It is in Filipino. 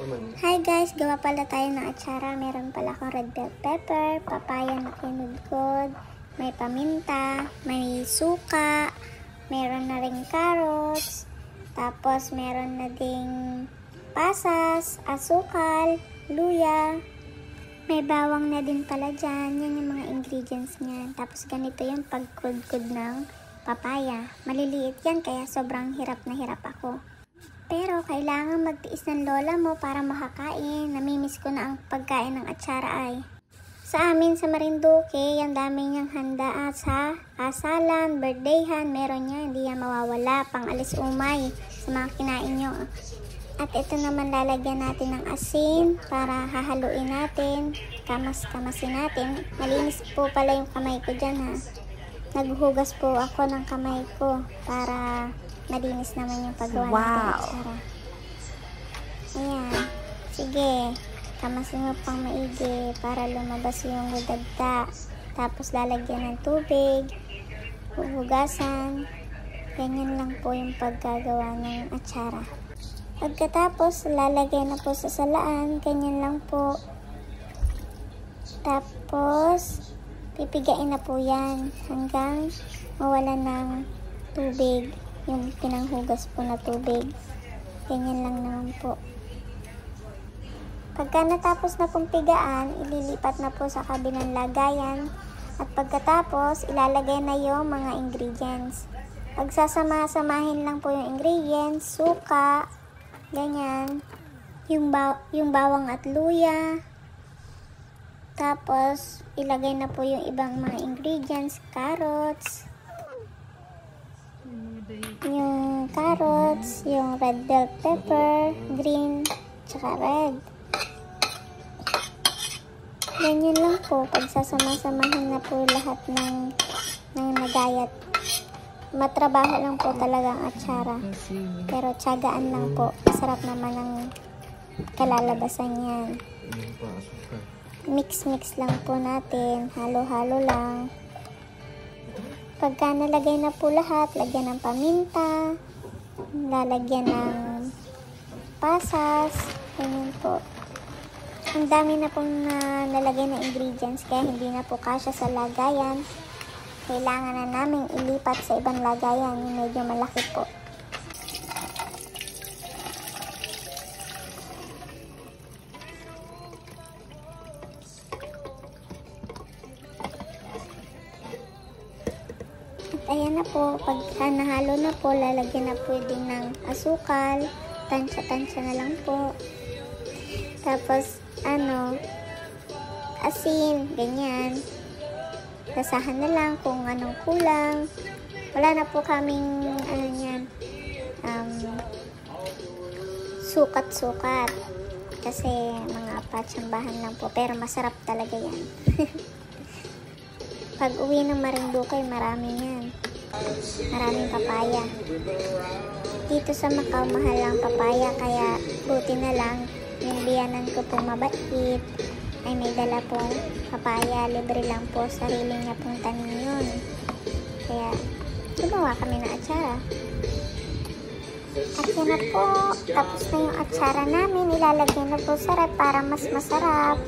Hi guys, gawa pala tayo ng atsara. Meron pala akong red bell pepper, papaya na kinudkod, may paminta, may suka, meron na ring carrots, tapos meron na ding pasas, asukal, luya, may bawang na din pala dyan. Yan yung mga ingredients niyan. Tapos ganito yung pagkudkod ng papaya. Maliliit yan kaya sobrang hirap na hirap ako. Pero kailangan magtiis ng lola mo para makakain. Namimiss ko na ang pagkain ng atsara ay. Sa amin sa Marinduque, ang dami niyang handa at sa kasalan, birthdayhan, meron niya. Hindi yan mawawala. Pang alis umay sa mga kinain niyo. At ito naman lalagyan natin ng asin para hahaluin natin. Kamas-kamasin natin. Malinis po pala yung kamay ko dyan ha. Naghuhugas po ako ng kamay ko para malinis naman yung paggawa natin atsara. Ayan. Sige. Kamasin mo pang maigi para lumabas yung dagda. Tapos lalagyan ng tubig. Huhugasan. Ganyan lang po yung paggagawa ng atsara. Pagkatapos, lalagay na po sa salaan. Ganyan lang po. Tapos, pipigain na po yan hanggang mawala ng tubig. Yung pinanghugas po na tubig. Ganyan lang naman po. Pagka natapos na pong pigaan, ililipat na po sa kabilang lagayan. At pagkatapos, ilalagay na yung mga ingredients. Pagsasama-samahin lang po yung ingredients, suka, ganyan, yung bawang at luya. Tapos, ilagay na po yung ibang mga ingredients, carrots, yung red bell pepper, green, tsaka red. Ganyan lang po, pagsasama-samahin na po lahat ng nagayat. Matrabaho lang po talaga ang atsara. Pero tiyagaan lang po. Masarap naman ang kalalabasan yan. Mix-mix lang po natin. Halo-halo lang. Pagka nalagay na po lahat, lagyan ng paminta, lalagyan ng pasas, ganyan po. Ang dami na pong nalagay na ingredients kaya hindi na po kasya sa lagayan. Kailangan na namin ilipat sa ibang lagayan, yung medyo malaki po. At ayan na po, pag nahalo na po, lalagyan na po din ng asukal, tansya-tansya na lang po. Tapos, asin, ganyan. Tasahan na lang kung anong kulang. Wala na po kaming, sukat-sukat. Kasi mga patsambahan lang po. Pero masarap talaga yan. Pag uwi ng Marinduque, marami yan. Maraming papaya. Dito sa Macau, mahal ang papaya. Kaya buti na lang, yung biyanan ko pong mabait ay may dala pong papaya. Libre lang po. Sarili niya pong tanim yun. Kaya, gumawa kami ng atsara. At yun na po. Tapos na yung atsara namin. Ilalagay na po sa rep para mas masarap.